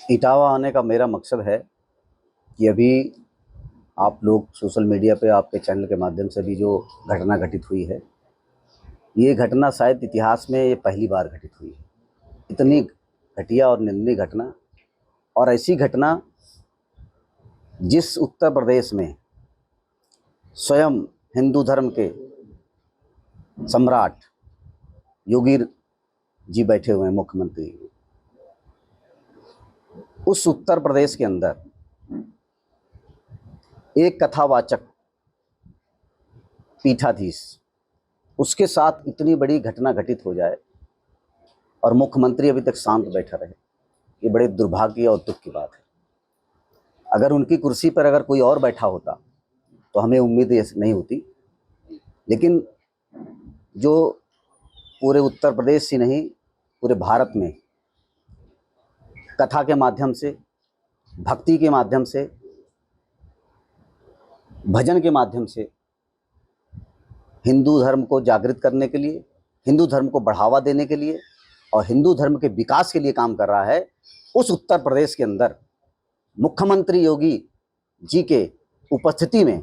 इटावा आने का मेरा मकसद है कि अभी आप लोग सोशल मीडिया पे आपके चैनल के माध्यम से भी जो घटना घटित हुई है, ये घटना शायद इतिहास में ये पहली बार घटित हुई है। इतनी घटिया और निंदनीय घटना, और ऐसी घटना जिस उत्तर प्रदेश में स्वयं हिंदू धर्म के सम्राट योगी जी बैठे हुए हैं, मुख्यमंत्री, उस उत्तर प्रदेश के अंदर एक कथावाचक पीठाधीश, उसके साथ इतनी बड़ी घटना घटित हो जाए और मुख्यमंत्री अभी तक शांत बैठा रहे, ये बड़े दुर्भाग्य और दुख की बात है। अगर उनकी कुर्सी पर अगर कोई और बैठा होता तो हमें उम्मीद नहीं होती, लेकिन जो पूरे उत्तर प्रदेश ही नहीं, पूरे भारत में कथा के माध्यम से, भक्ति के माध्यम से, भजन के माध्यम से हिंदू धर्म को जागृत करने के लिए, हिंदू धर्म को बढ़ावा देने के लिए और हिंदू धर्म के विकास के लिए काम कर रहा है, उस उत्तर प्रदेश के अंदर मुख्यमंत्री योगी जी के उपस्थिति में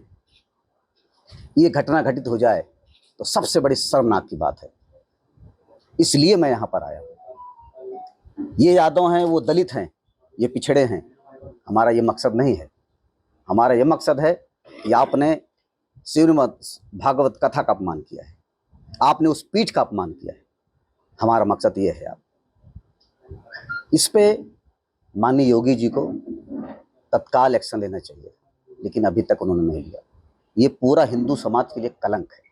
ये घटना घटित हो जाए तो सबसे बड़ी शर्मनाक की बात है। इसलिए मैं यहाँ पर आया हूँ। ये यादव हैं, वो दलित हैं, ये पिछड़े हैं, हमारा ये मकसद नहीं है। हमारा ये मकसद है कि आपने श्रीमद् भागवत कथा का अपमान किया है, आपने उस पीठ का अपमान किया है। हमारा मकसद ये है। आप इस पे माननीय योगी जी को तत्काल एक्शन लेना चाहिए, लेकिन अभी तक उन्होंने नहीं लिया। ये पूरा हिंदू समाज के लिए कलंक है।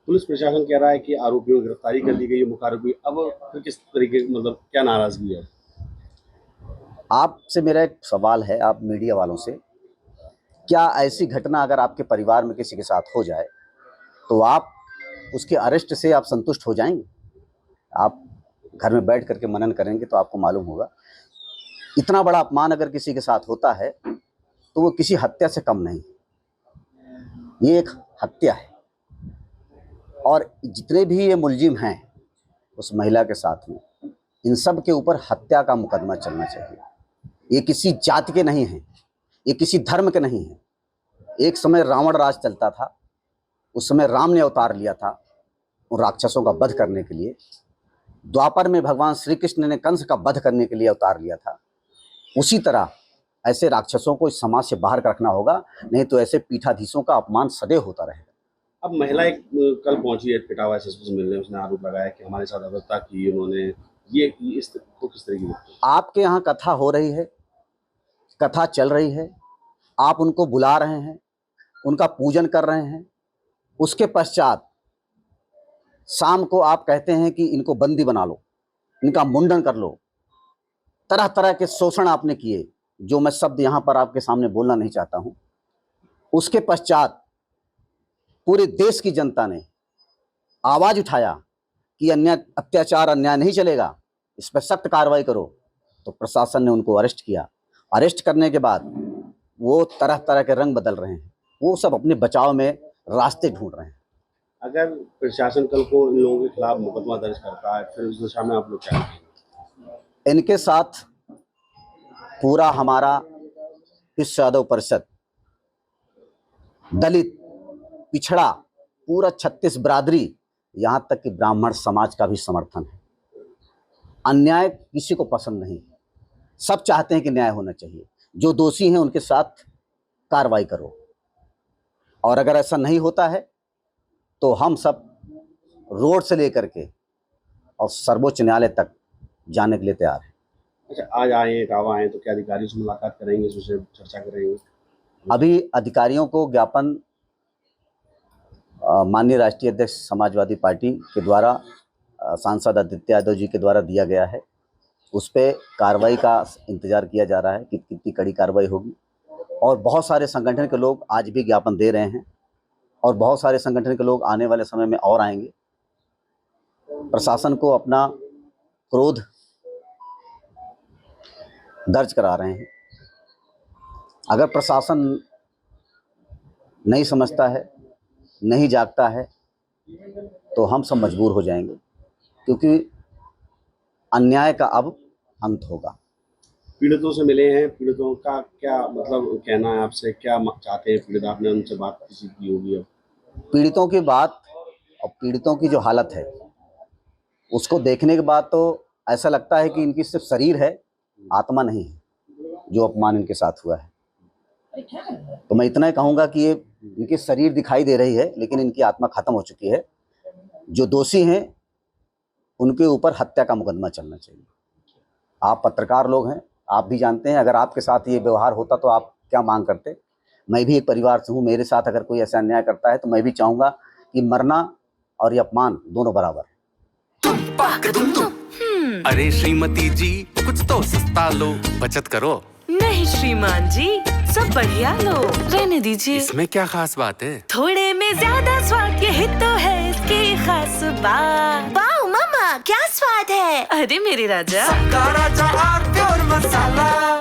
पुलिस प्रशासन कह रहा है कि आरोपियों की गिरफ्तारी कर ली गई है, मुख्य आरोपी। अब फिर किस तरीके, मतलब क्या नाराजगी है? आपसे मेरा एक सवाल है, आप मीडिया वालों से, क्या ऐसी घटना अगर आपके परिवार में किसी के साथ हो जाए तो आप उसके अरेस्ट से आप संतुष्ट हो जाएंगे? आप घर में बैठ करके मनन करेंगे तो आपको मालूम होगा, इतना बड़ा अपमान अगर किसी के साथ होता है तो वो किसी हत्या से कम नहीं। ये एक हत्या है, और जितने भी ये मुलजिम हैं उस महिला के साथ में, इन सब के ऊपर हत्या का मुकदमा चलना चाहिए। ये किसी जाति के नहीं हैं, ये किसी धर्म के नहीं हैं। एक समय रावण राज चलता था, उस समय राम ने अवतार लिया था उन राक्षसों का वध करने के लिए। द्वापर में भगवान श्री कृष्ण ने कंस का वध करने के लिए अवतार लिया था। उसी तरह ऐसे राक्षसों को इस समाज से बाहर रखना होगा, नहीं तो ऐसे पीठाधीशों का अपमान सदैव होता रहेगा। अब महिला एक कल पहुंची है इटावा एसएसपी से मिलने, उसने आरोप लगाया कि हमारे साथ अभद्रता की उन्होंने। ये इस को किस तरीके से? आपके यहाँ कथा हो रही है, कथा चल रही है, आप उनको बुला रहे हैं, उनका पूजन कर रहे हैं, उसके पश्चात शाम को आप कहते हैं कि इनको बंदी बना लो, इनका मुंडन कर लो। तरह तरह के शोषण आपने किए, जो मैं शब्द यहाँ पर आपके सामने बोलना नहीं चाहता हूँ। उसके पश्चात पूरे देश की जनता ने आवाज उठाया कि अन्याय, अत्याचार, अन्याय नहीं चलेगा, इस पर सख्त कार्रवाई करो। तो प्रशासन ने उनको अरेस्ट किया। अरेस्ट करने के बाद वो तरह तरह के रंग बदल रहे हैं, वो सब अपने बचाव में रास्ते ढूंढ रहे हैं। अगर प्रशासन कल को इन लोगों के खिलाफ मुकदमा दर्ज करता है, फिर उस दिशा में आप लोग क्या करेंगे? इनके साथ पूरा हमारा विश्व यादव परिषद, दलित, पिछड़ा, पूरा 36 बिरादरी, यहाँ तक कि ब्राह्मण समाज का भी समर्थन है। अन्याय किसी को पसंद नहीं, सब चाहते हैं कि न्याय होना चाहिए। जो दोषी हैं उनके साथ कार्रवाई करो, और अगर ऐसा नहीं होता है तो हम सब रोड से लेकर के और सर्वोच्च न्यायालय तक जाने के लिए तैयार हैं। अच्छा, आज आए हैं, इटावा आए हैं, तो क्या अधिकारियों से मुलाकात करेंगे, इस विषय पर चर्चा करेंगे? अभी अधिकारियों को ज्ञापन माननीय राष्ट्रीय अध्यक्ष समाजवादी पार्टी के द्वारा, सांसद आदित्य यादव जी के द्वारा दिया गया है। उस पर कार्रवाई का इंतज़ार किया जा रहा है कि कितनी कड़ी कार्रवाई होगी। और बहुत सारे संगठन के लोग आज भी ज्ञापन दे रहे हैं, और बहुत सारे संगठन के लोग आने वाले समय में और आएंगे। प्रशासन को अपना क्रोध दर्ज करा रहे हैं। अगर प्रशासन नहीं समझता है, नहीं जागता है, तो हम सब मजबूर हो जाएंगे, क्योंकि अन्याय का अब अंत होगा। पीड़ितों से मिले हैं, पीड़ितों का क्या मतलब कहना है आपसे, क्या चाहते हैं पीड़ित? आपने उनसे बात किसी की होगी अब? पीड़ितों की बात और पीड़ितों की जो हालत है उसको देखने के बाद तो ऐसा लगता है कि इनकी सिर्फ शरीर है, आत्मा नहीं है, जो अपमान इनके साथ हुआ है। तो मैं इतना ही कहूँगा कि ये इनके शरीर दिखाई दे रही है लेकिन इनकी आत्मा खत्म हो चुकी है। जो दोषी हैं उनके ऊपर हत्या का मुकदमा चलना चाहिए। आप पत्रकार लोग हैं, आप भी जानते हैं अगर आपके साथ ये व्यवहार होता तो आप क्या मांग करते। मैं भी एक परिवार से हूँ, मेरे साथ अगर कोई ऐसा अन्याय करता है तो मैं भी चाहूँगा कि मरना और ये अपमान दोनों बराबर। अरे श्रीमती जी कुछ तो सस्ता लो, बचत करो। नहीं श्रीमान जी, सब बढ़िया लो, रहने दीजिए। इसमें क्या खास बात है? थोड़े में ज्यादा स्वाद, यही तो है इसकी खास बात। वाह मामा, क्या स्वाद है। अरे मेरे राजा, राजा और मसाला